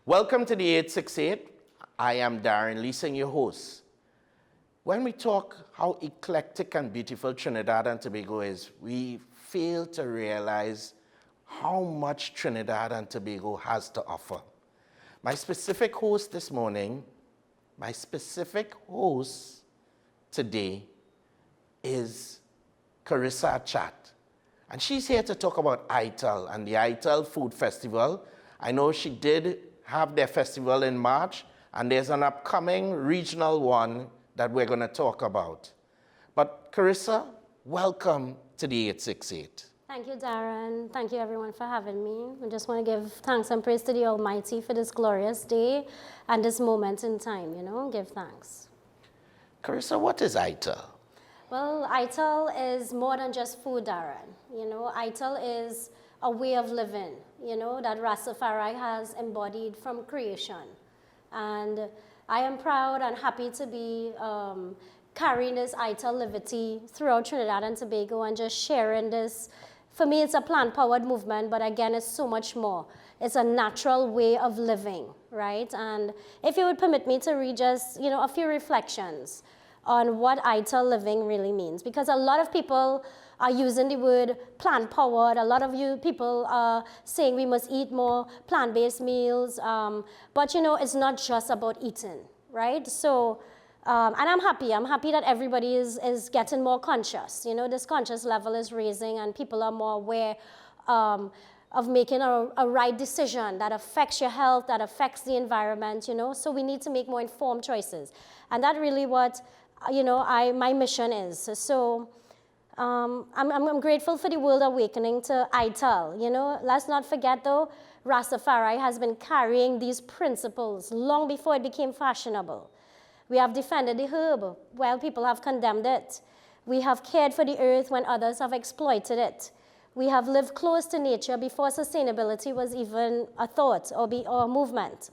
Welcome to the 868. I am Daren Lee Sing, your host. When we talk how eclectic and beautiful Trinidad and Tobago is, we fail to realize how much Trinidad and Tobago has to offer. My specific host today is Carissa Achat. And she's here to talk about Ital and the Ital Food Festival. I know she did have their festival in March, and there's an upcoming regional one that we're going to talk about. But Carissa, welcome to the 868. Thank you, Daren. Thank you, everyone, for having me. I just want to give thanks and praise to the Almighty for this glorious day and this moment in time, give thanks. Carissa, what is Ital? Well, Ital is more than just food, Daren. Ital is a way of living, that Rastafari has embodied from creation. And I am proud and happy to be carrying this Ital Livity throughout Trinidad and Tobago and just sharing this. For me, it's a plant-powered movement, but again, it's so much more. It's a natural way of living, right? And if you would permit me to read just, a few reflections on what Ital living really means, because a lot of people are using the word plant-powered. A lot of people are saying we must eat more plant-based meals, but it's not just about eating, right? So, and I'm happy that everybody is getting more conscious. This conscious level is raising and people are more aware of making a right decision that affects your health, that affects the environment, so we need to make more informed choices. And that's really what, my mission is. So I'm grateful for the world awakening to Ital. Let's not forget though, Rastafari has been carrying these principles long before it became fashionable. We have defended the herb while people have condemned it. We have cared for the earth when others have exploited it. We have lived close to nature before sustainability was even a thought or a movement.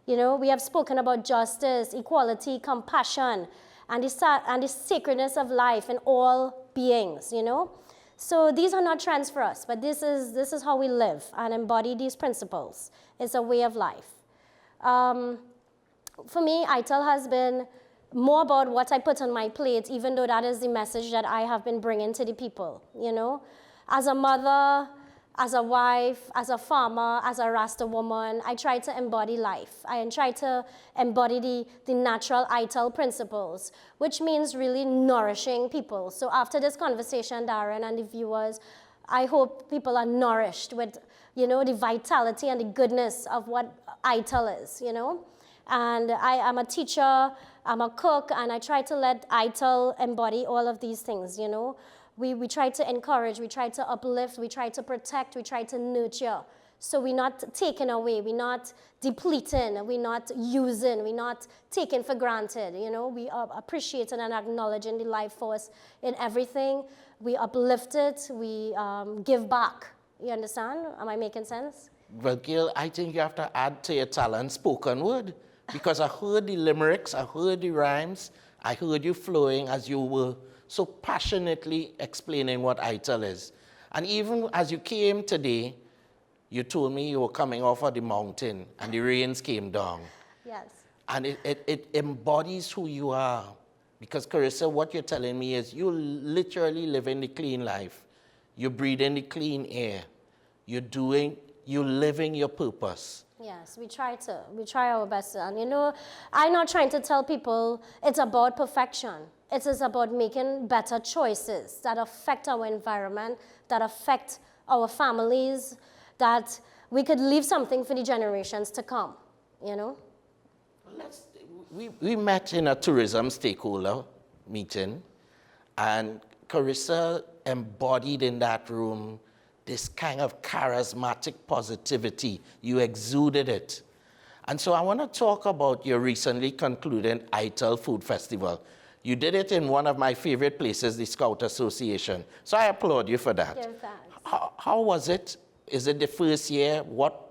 We have spoken about justice, equality, compassion, and the sacredness of life in all beings, So these are not trends for us, but this is how we live and embody these principles. It's a way of life. For me, Ital has been more about what I put on my plate, even though that is the message that I have been bringing to the people, As a mother, as a wife, as a farmer, as a Rasta woman, I try to embody life. I try to embody the natural Ital principles, which means really nourishing people. So after this conversation, Daren and the viewers, I hope people are nourished with, the vitality and the goodness of what Ital is, And I am a teacher, I'm a cook, and I try to let Ital embody all of these things, We try to encourage, we try to uplift, we try to protect, we try to nurture. So we're not taking away, we're not depleting, we're not using, we're not taking for granted. We are appreciating and acknowledging the life force in everything. We uplift it, we give back. You understand? Am I making sense? Well, Gail, I think you have to add to your talent spoken word, because I heard the limericks, I heard the rhymes, I heard you flowing as you were so passionately explaining what Ital is. And even as you came today, you told me you were coming off of the mountain and the rains came down. Yes. And it embodies who you are. Because Carissa, what you're telling me is you literally living the clean life. You're breathing the clean air. You're living your purpose. Yes, we try our best. And I'm not trying to tell people it's about perfection. It is about making better choices that affect our environment, that affect our families, that we could leave something for the generations to come, We met in a tourism stakeholder meeting, and Carissa embodied in that room this kind of charismatic positivity. You exuded it. And so I want to talk about your recently concluded Ital Food Festival. You did it in one of my favorite places, the Scout Association. So I applaud you for that. Give thanks. How was it? Is it the first year?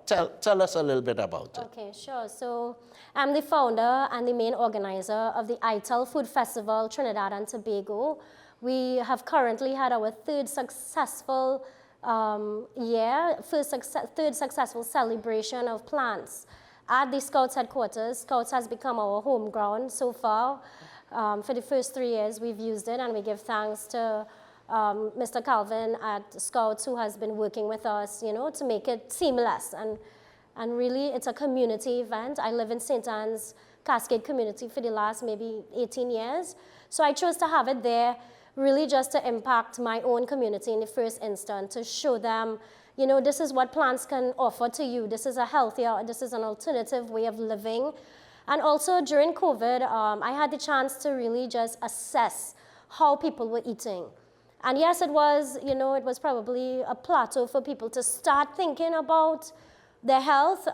Tell us a little bit about it. Okay, sure. So I'm the founder and the main organizer of the Ital Food Festival Trinidad and Tobago. We have currently had our third successful third successful celebration of plants at the Scouts headquarters. Scouts has become our home ground so far. For the first 3 years, we've used it, and we give thanks to Mr. Calvin at Scouts, who has been working with us, you know, to make it seamless. And really, it's a community event. I live in St. Anne's Cascade community for the last maybe 18 years. So I chose to have it there, really just to impact my own community in the first instance, to show them, you know, this is what plants can offer to you. This is a healthier, this is an alternative way of living. And also during COVID, I had the chance to really just assess how people were eating. And yes, it was, you know, it was probably a plateau for people to start thinking about their health,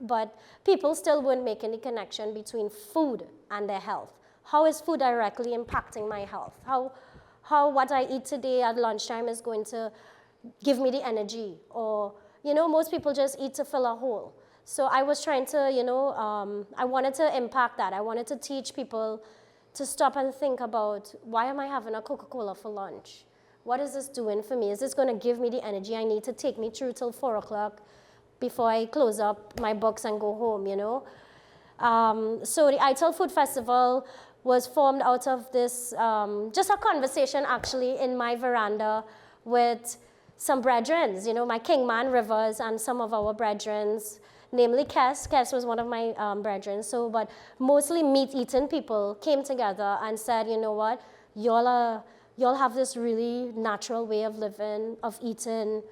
but people still weren't making the connection between food and their health. How is food directly impacting my health? How what I eat today at lunchtime is going to give me the energy? Or, you know, most people just eat to fill a hole. So I was trying to, you know, I wanted to impact that. I wanted to teach people to stop and think about, why am I having a Coca-Cola for lunch? What is this doing for me? Is this going to give me the energy I need to take me through till 4 o'clock before I close up my books and go home, you know? So the Ital Food Festival was formed out of this, just a conversation actually in my veranda with some brethren, you know, my Kingman Rivers and some of our brethren, namely Kes. Kes was one of my brethren. So, but mostly meat-eating people came together and said, you know what, y'all have this really natural way of living, of eating.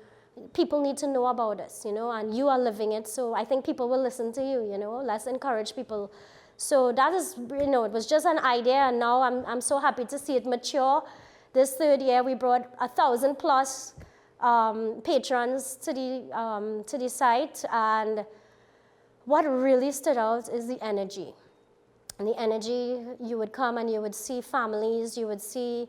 People need to know about this, you know, and you are living it. So I think people will listen to you, you know. Let's encourage people. So that is, you know, it was just an idea, and now I'm so happy to see it mature. This 3rd year, we brought 1,000 plus patrons to the site, and what really stood out is the energy. And the energy, you would come and you would see families, you would see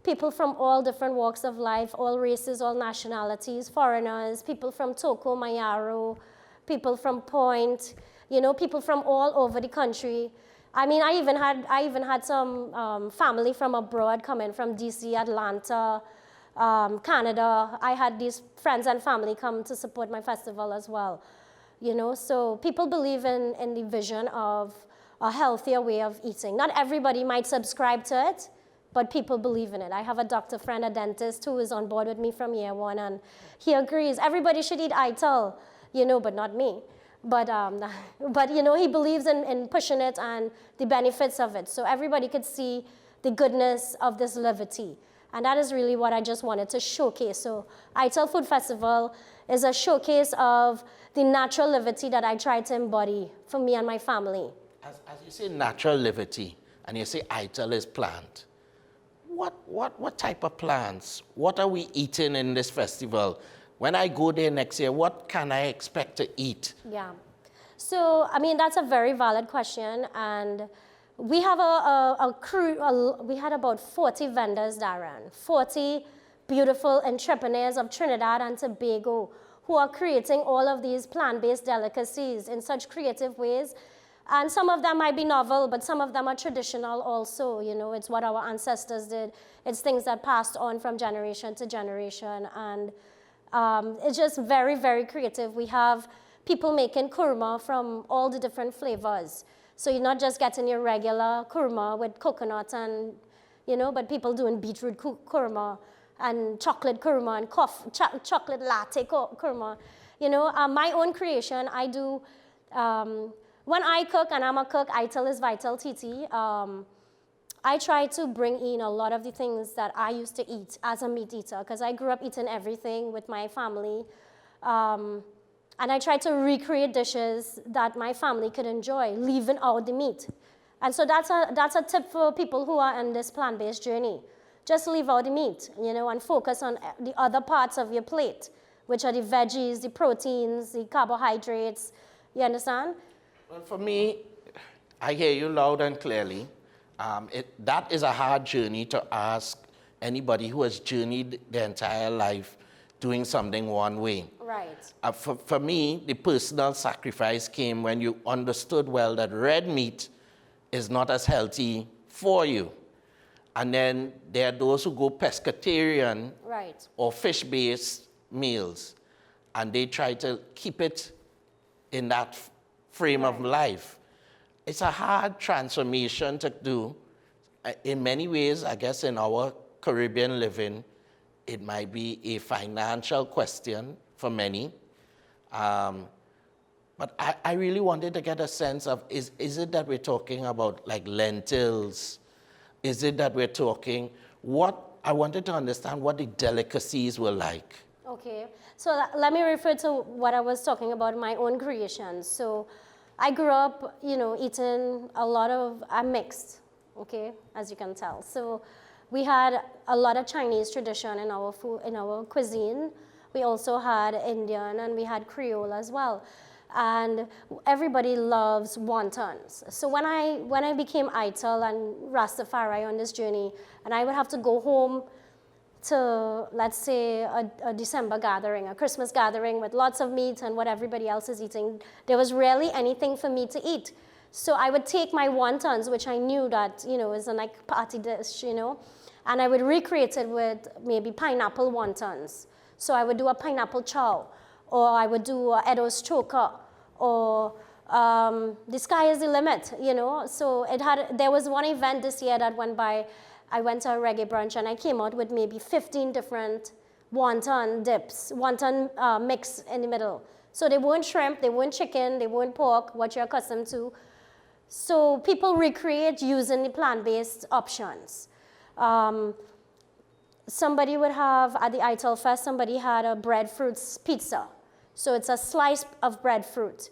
people from all different walks of life, all races, all nationalities, foreigners, people from Toko, Mayaro, people from Point, you know, people from all over the country. I mean, I even had some family from abroad come in, from DC, Atlanta, Canada. I had these friends and family come to support my festival as well. You know, so people believe in the vision of a healthier way of eating. Not everybody might subscribe to it, but people believe in it. I have a doctor friend, a dentist, who is on board with me from year 1, and he agrees. Everybody should eat Ital, you know, but not me. But you know, he believes in pushing it and the benefits of it. So everybody could see the goodness of this Livity. And that is really what I just wanted to showcase. So Ital Food Festival is a showcase of the natural Livity that I try to embody for me and my family. As you say natural Livity, and you say Ital is plant, what type of plants? What are we eating in this festival? When I go there next year, what can I expect to eat? Yeah. So, I mean, that's a very valid question. And we have a crew, we had about 40 vendors, Daren, 40 beautiful entrepreneurs of Trinidad and Tobago who are creating all of these plant-based delicacies in such creative ways. And some of them might be novel, but some of them are traditional also. You know, it's what our ancestors did. It's things that passed on from generation to generation. And it's just very, very creative. We have people making kurma from all the different flavors. So you're not just getting your regular kurma with coconut and, you know, but people doing beetroot kurma and chocolate kurma and chocolate latte kurma. You know, my own creation, I do, when I cook, and I'm a cook, Ital is Vital TT, I try to bring in a lot of the things that I used to eat as a meat eater, because I grew up eating everything with my family. And I try to recreate dishes that my family could enjoy, leaving out the meat. And so that's a tip for people who are on this plant-based journey. Just leave out the meat, you know, and focus on the other parts of your plate, which are the veggies, the proteins, the carbohydrates. You understand? Well, for me, I hear you loud and clearly. That is a hard journey to ask anybody who has journeyed their entire life doing something one way. Right. For me, the personal sacrifice came when you understood well that red meat is not as healthy for you. And then there are those who go pescatarian, right, or fish-based meals, and they try to keep it in that frame of life. It's a hard transformation to do. In many ways, I guess in our Caribbean living, it might be a financial question for many. But I really wanted to get a sense of, is it that we're talking about like lentils? Is it that we're talking, I wanted to understand what the delicacies were like. Okay, so let me refer to what I was talking about, my own creations. So I grew up, eating a lot of, I'm mixed, okay, as you can tell. So we had a lot of Chinese tradition in our food, in our cuisine. We also had Indian and we had Creole as well. And everybody loves wontons. So when I became Ital and Rastafari on this journey, and I would have to go home to, let's say, a December gathering, a Christmas gathering with lots of meat and what everybody else is eating, there was rarely anything for me to eat. So I would take my wontons, which I knew that, is a like party dish, and I would recreate it with maybe pineapple wontons. So I would do a pineapple chow, or I would do a Edo's choker, or the sky is the limit, So there was one event this year that went by. I went to a reggae brunch and I came out with maybe 15 different wonton dips, wonton mix in the middle. So they weren't shrimp, they weren't chicken, they weren't pork, what you're accustomed to. So people recreate using the plant-based options. Somebody would have, at the Ital Fest, somebody had a breadfruit pizza. So it's a slice of breadfruit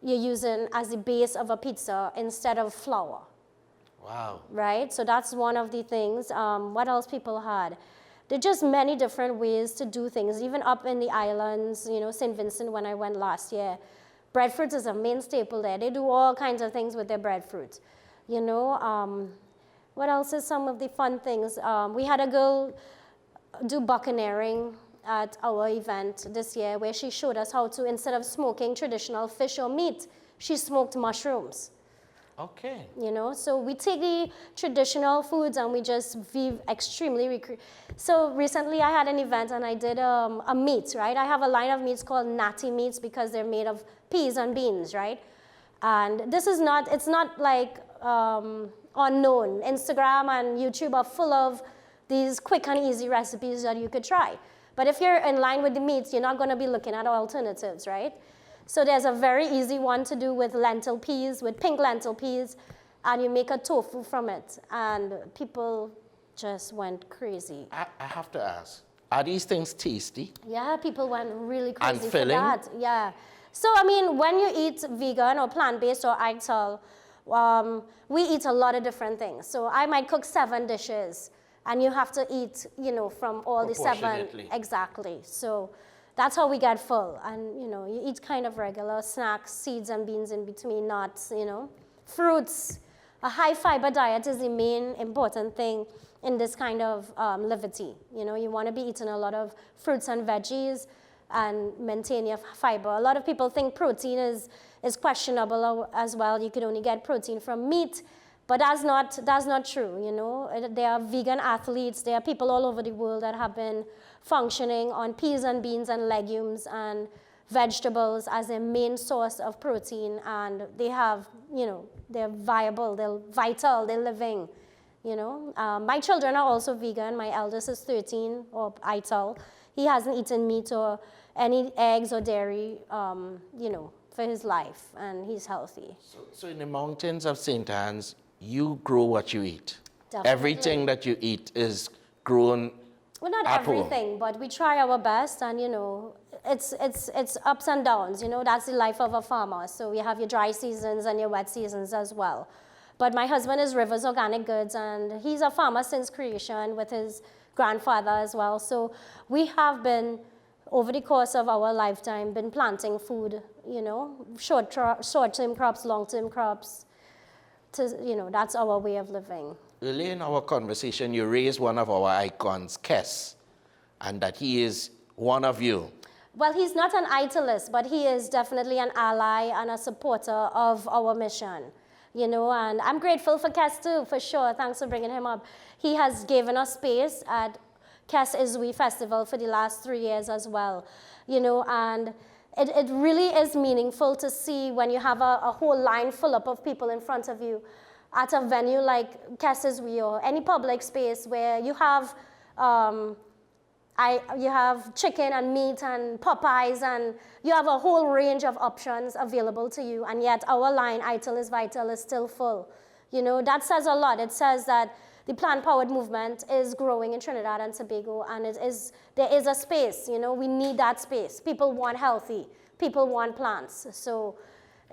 you're using as the base of a pizza instead of flour. Wow. Right? So that's one of the things. What else people had? There are just many different ways to do things, even up in the islands, St. Vincent when I went last year. Breadfruit is a main staple there. They do all kinds of things with their breadfruit. What else is some of the fun things? We had a girl do buccaneering at our event this year where she showed us how to, instead of smoking traditional fish or meat, she smoked mushrooms. Okay. So we take the traditional foods and we just extremely So recently I had an event and I did a meat, right? I have a line of meats called natty meats because they're made of peas and beans, right? And this is not, it's not like unknown. Instagram and YouTube are full of these quick and easy recipes that you could try. But if you're in line with the meats, you're not going to be looking at alternatives, right? So there's a very easy one to do with lentil peas, with pink lentil peas, and you make a tofu from it. And people just went crazy. I have to ask, are these things tasty? Yeah, people went really crazy and for filling? that. Yeah. So, when you eat vegan or plant-based or Ital, we eat a lot of different things. So I might cook 7 dishes, and you have to eat, from all the 7. Exactly. So that's how we get full. And, you eat kind of regular snacks, seeds and beans in between, nuts, fruits. A high fiber diet is the main important thing in this kind of livity. You want to be eating a lot of fruits and veggies and maintain your fiber. A lot of people think protein is questionable as well. You could only get protein from meat, but that's not true. There are vegan athletes. There are people all over the world that have been functioning on peas and beans and legumes and vegetables as their main source of protein, and they have, they're viable, they're vital, they're living. My children are also vegan. My eldest is 13, or Ital. He hasn't eaten meat or any eggs or dairy, for his life, and he's healthy. So in the mountains of St. Anne's, you grow what you eat. Definitely. Everything that you eat is grown. Well, not at everything, home. but we try our best, and it's ups and downs. That's the life of a farmer. So you have your dry seasons and your wet seasons as well. But my husband is Rivers Organic Goods, and he's a farmer since creation with his grandfather as well. So we have been, over the course of our lifetime, been planting food. Short-term crops, long-term crops. That's our way of living. Early in our conversation, you raised one of our icons, Kes, and that he is one of you. Well, he's not an Italist, but he is definitely an ally and a supporter of our mission. And I'm grateful for Kes too, for sure. Thanks for bringing him up. He has given us space at Kes Iswi Festival for the last 3 years as well. And it really is meaningful to see when you have a whole line full up of people in front of you at a venue like Keseswi or any public space where you have you have chicken and meat and Popeyes, and you have a whole range of options available to you, and yet our line, Ital is Vital, is still full. You know, that says a lot. It says that the plant-powered movement is growing in Trinidad and Tobago, and there is a space, you know, we need that space. People want healthy, people want plants. So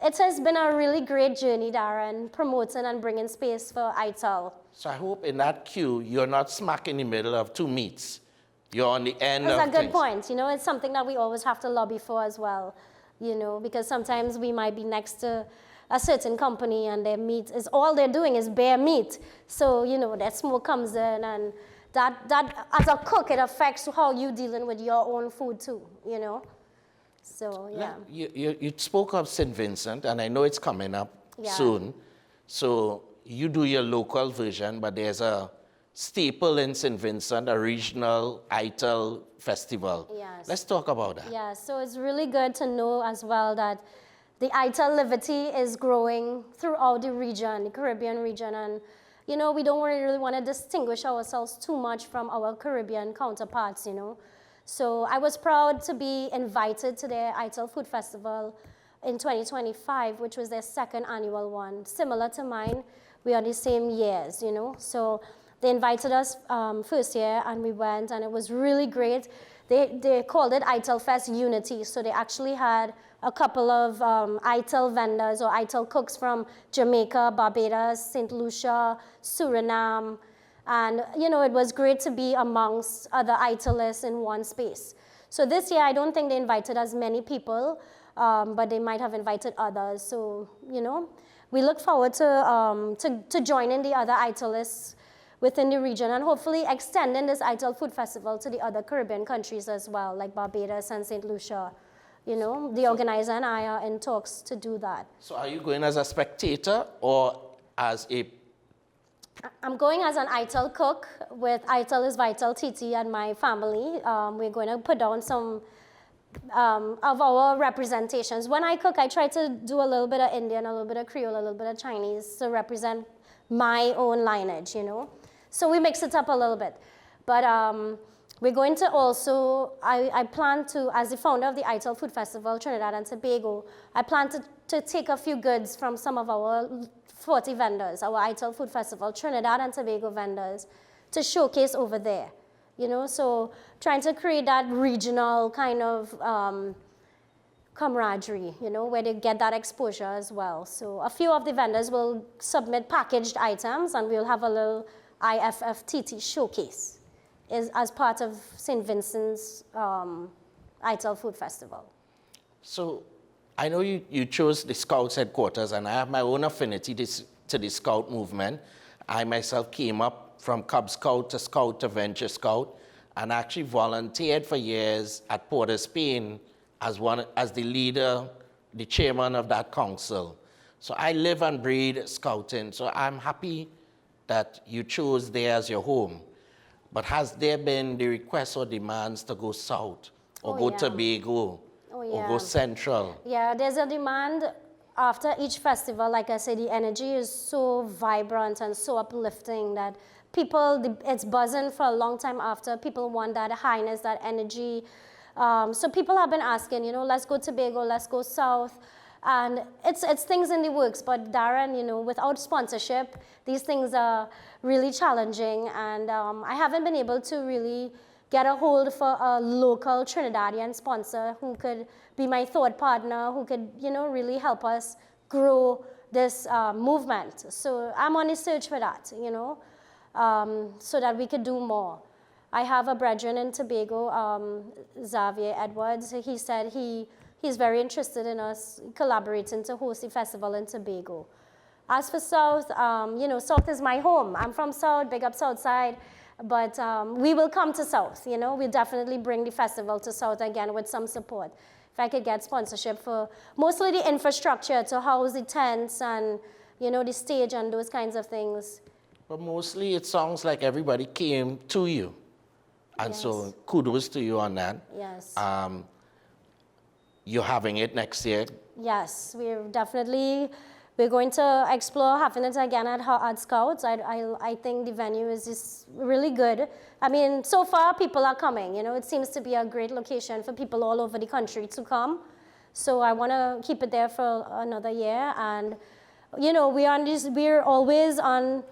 it has been a really great journey, Daren, promoting and bringing space for Ital. So I hope in that queue, you're not smack in the middle of two meats. You're on the end of things. That's a good point. You know, it's something that we always have to lobby for as well, you know, because sometimes we might be next to a certain company and their meat is, all they're doing is bare meat. So, you know, that smoke comes in, and that as a cook, it affects how you're dealing with your own food too, you know. So, yeah. You spoke of St. Vincent, and I know it's coming up soon. So you do your local version, but there's a staple in St. Vincent, a regional Ital Festival. Yes. Let's talk about that. Yeah, so it's really good to know as well that the Ital Livity is growing throughout the region, the Caribbean region, and you know, we don't really want to distinguish ourselves too much from our Caribbean counterparts, you know. So I was proud to be invited to the Ital Food Festival in 2025, which was their second annual one. Similar to mine, we are the same years, you know. So they invited us first year, and we went, and it was really great. They called it Ital Fest Unity, so they actually had a couple of Ital vendors or Ital cooks from Jamaica, Barbados, St. Lucia, Suriname, and you know, it was great to be amongst other Italists in one space. So this year, I don't think they invited as many people, but they might have invited others. So, you know, we look forward to joining the other Italists within the region, and hopefully extending this Ital Food Festival to the other Caribbean countries as well, like Barbados and St. Lucia. You know, the organizer and I are in talks to do that. So are you going as a spectator or as a... I'm going as an Ital cook with Ital is Vital TT and my family. We're going to put down some of our representations. When I cook, I try to do a little bit of Indian, a little bit of Creole, a little bit of Chinese to represent my own lineage, you know. So we mix it up a little bit. But we're going to also, I plan to, as the founder of the Ital Food Festival Trinidad and Tobago, I plan to take a few goods from some of our 40 vendors, our Ital Food Festival Trinidad and Tobago vendors, to showcase over there. You know, so trying to create that regional kind of camaraderie, you know, where they get that exposure as well. So a few of the vendors will submit packaged items, and we'll have a little IFF TT showcase as part of St. Vincent's Ital Food Festival. So I know you chose the Scouts headquarters, and I have my own affinity to the Scout movement. I myself came up from Cub Scout to Venture Scout, and actually volunteered for years at Port of Spain as the leader, the chairman of that council. So I live and breathe Scouting, so I'm happy that you chose there as your home. But has there been the requests or demands to go south, or go Tobago, or go central? Yeah, there's a demand after each festival. Like I said, the energy is so vibrant and so uplifting that people, it's buzzing for a long time after. People want that highness, that energy. So people have been asking, you know, let's go Tobago, let's go south. And it's things in the works, but Daren, you know, without sponsorship, these things are really challenging, and I haven't been able to really get a hold for a local Trinidadian sponsor who could be my thought partner, who could, you know, really help us grow this movement. So I'm on the search for that, you know, so that we could do more. I have a brethren in Tobago, Xavier Edwards. He said he's very interested in us collaborating to host the festival in Tobago. As for South, you know, South is my home. I'm from South, big up Southside, but we will come to South, you know. We'll definitely bring the festival to South again with some support. If I could get sponsorship for mostly the infrastructure to house the tents and, you know, the stage and those kinds of things. But mostly it sounds like everybody came to you. And so kudos to you on that. Yes. you're having it next year? Yes, we're going to explore having it again at Scouts. I think the venue is just really good. I mean, so far people are coming, you know, it seems to be a great location for people all over the country to come. So I want to keep it there for another year. And, you know, we're always on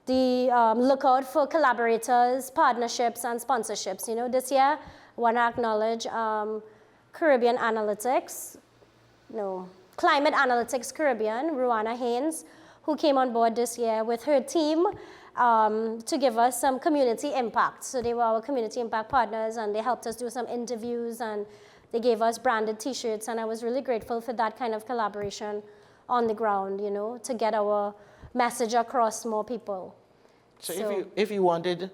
the lookout for collaborators, partnerships, and sponsorships. You know, this year, I want to acknowledge Caribbean Analytics, Climate Analytics Caribbean, Ruana Haynes, who came on board this year with her team to give us some community impact. So they were our community impact partners, and they helped us do some interviews, and they gave us branded T-shirts, and I was really grateful for that kind of collaboration on the ground, you know, to get our message across more people. So if you wanted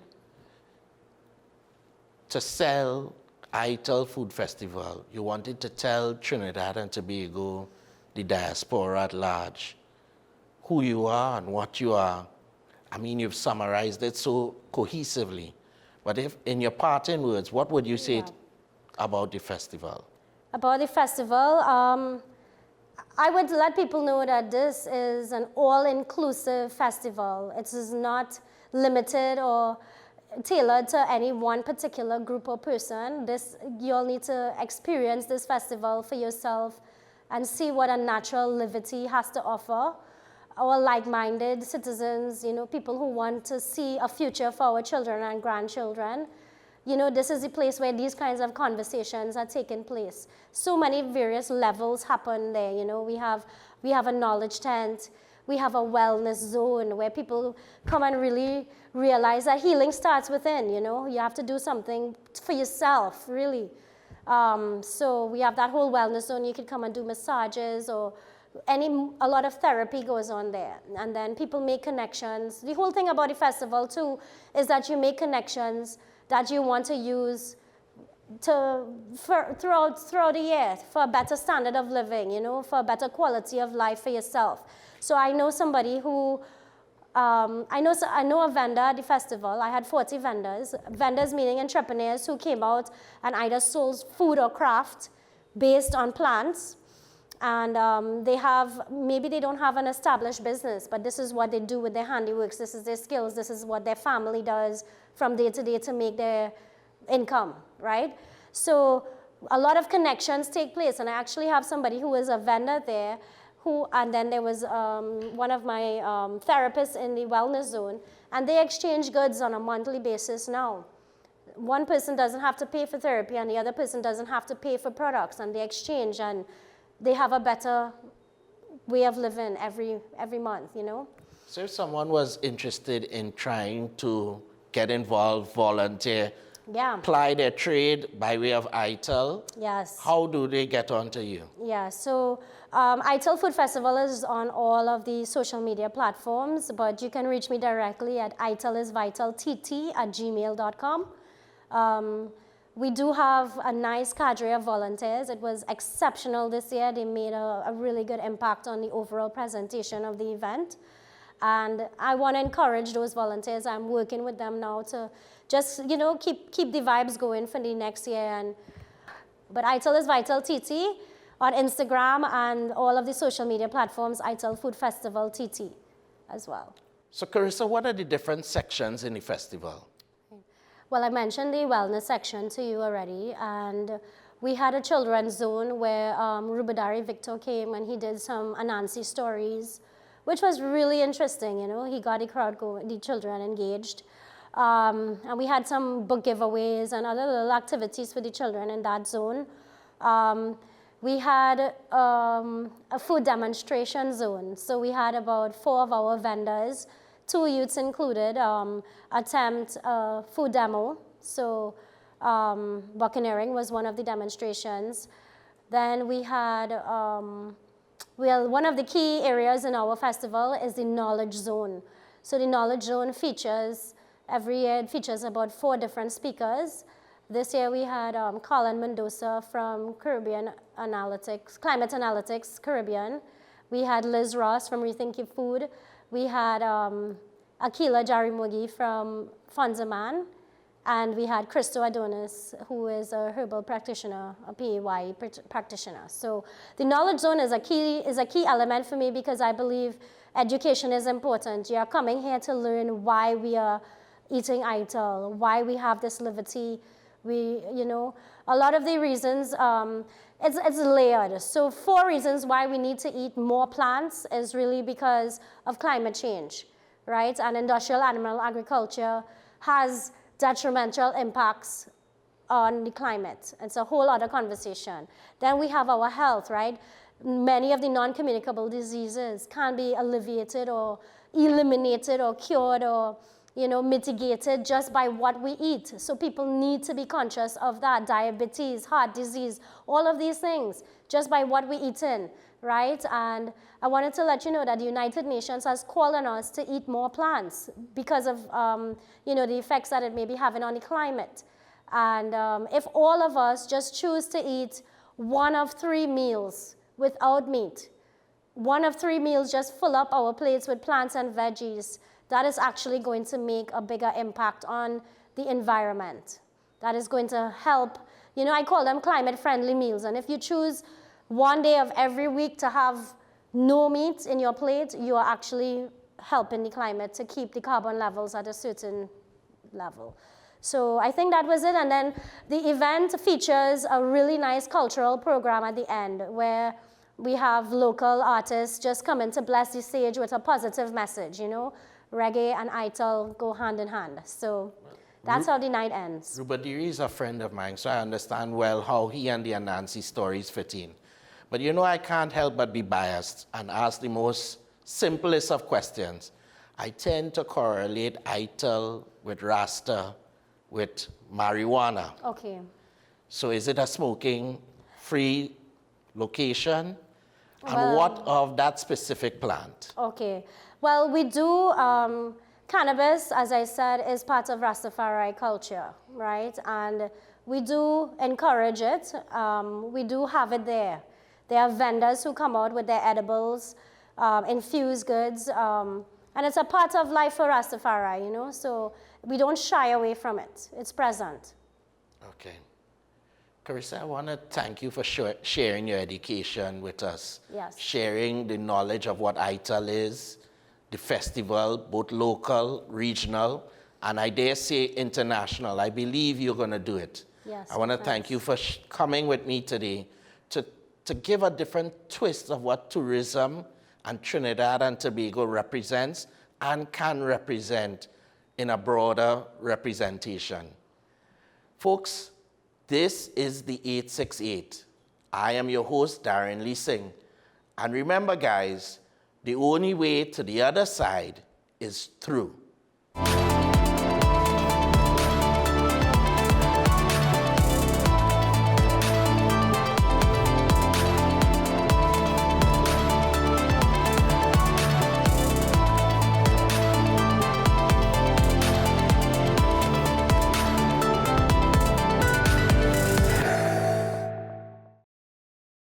to sell Ital Food Festival, you wanted to tell Trinidad and Tobago, the diaspora at large, who you are and what you are. I mean, you've summarized it so cohesively. But if in your parting words, what would you say about the festival? About the festival, I would let people know that this is an all-inclusive festival. It is not limited or tailored to any one particular group or person. You'll need to experience this festival for yourself and see what Annual Livity has to offer. Our like-minded citizens, you know, people who want to see a future for our children and grandchildren. You know, this is the place where these kinds of conversations are taking place. So many various levels happen there, you know. We have a knowledge tent. We have a wellness zone where people come and really realize that healing starts within, you know. You have to do something for yourself, really. So we have that whole wellness zone. You could come and do massages or a lot of therapy goes on there. And then people make connections. The whole thing about the festival, too, is that you make connections that you want to use throughout the year for a better standard of living, you know, for a better quality of life for yourself. So I know somebody who, I know a vendor at the festival. I had 40 vendors meaning entrepreneurs who came out and either sold food or craft based on plants. And maybe they don't have an established business, but this is what they do with their handiworks. This is their skills. This is what their family does from day to day to make their income, right? So a lot of connections take place. And I actually have somebody who is a vendor there and then there was one of my therapists in the wellness zone, and they exchange goods on a monthly basis now. One person doesn't have to pay for therapy and the other person doesn't have to pay for products, and they exchange and they have a better way of living every month, you know? So if someone was interested in trying to get involved, volunteer, apply their trade by way of Ital, yes. How do they get onto you? Yeah, so Ital Food Festival is on all of the social media platforms, but you can reach me directly at italisvitaltt@gmail.com. We do have a nice cadre of volunteers. It was exceptional this year. They made a really good impact on the overall presentation of the event. And I want to encourage those volunteers. I'm working with them now to just, you know, keep the vibes going for the next year. But Ital is Vital TT on Instagram and all of the social media platforms, Ital Food Festival TT as well. So Carissa, what are the different sections in the festival? Well, I mentioned the wellness section to you already, and we had a children's zone where Rubadari Victor came and he did some Anansi stories, which was really interesting, you know. He got the crowd going, the children engaged. And we had some book giveaways and other little activities for the children in that zone. We had a food demonstration zone. So we had about 4 of our vendors, 2 youths included, attempt a food demo. So buccaneering was one of the demonstrations. Then we had, one of the key areas in our festival is the knowledge zone. So the knowledge zone every year it features about 4 different speakers. This year we had Colin Mendoza from Climate Analytics Caribbean. We had Liz Ross from Rethink Your Food. We had Akila Jarimugi from Fonzaman. And we had Christo Adonis, who is a herbal practitioner, a PAYE practitioner. So the knowledge zone is a key element for me because I believe education is important. You are coming here to learn why we are eating Ital, why we have this livity. A lot of the reasons, it's layered. So 4 reasons why we need to eat more plants is really because of climate change, right? And industrial animal agriculture has detrimental impacts on the climate. It's a whole other conversation. Then we have our health, right? Many of the non-communicable diseases can be alleviated or eliminated or cured or mitigated just by what we eat. So people need to be conscious of that. Diabetes, heart disease, all of these things, just by what we eat in, right? And I wanted to let you know that the United Nations has called on us to eat more plants because of, the effects that it may be having on the climate. And if all of us just choose to eat 1 of 3 meals without meat, 1 of 3 meals just fill up our plates with plants and veggies, that is actually going to make a bigger impact on the environment. That is going to help, I call them climate-friendly meals. And if you choose 1 day of every week to have no meat in your plate, you are actually helping the climate to keep the carbon levels at a certain level. So I think that was it. And then the event features a really nice cultural program at the end where we have local artists just coming to bless the stage with a positive message, Reggae and Ital go hand in hand. So that's how the night ends. Rubadiri is a friend of mine, so I understand well how he and the Anansi stories fit in. But I can't help but be biased and ask the most simplest of questions. I tend to correlate Ital with Rasta, with marijuana. Okay. So is it a smoking-free location? And what of that specific plant? Okay. Well, we do, cannabis, as I said, is part of Rastafari culture, right? And we do encourage it. We do have it there. There are vendors who come out with their edibles, infused goods, and it's a part of life for Rastafari, so we don't shy away from it. It's present. Okay. Carissa, I want to thank you for sharing your education with us. Yes. Sharing the knowledge of what Ital is, the festival, both local, regional, and I dare say international. I believe you're going to do it. Yes. I want to thank you for coming with me today to give a different twist of what tourism and Trinidad and Tobago represents and can represent in a broader representation. Folks, this is the 868. I am your host, Daren Lee Sing. And remember, guys, the only way to the other side is through.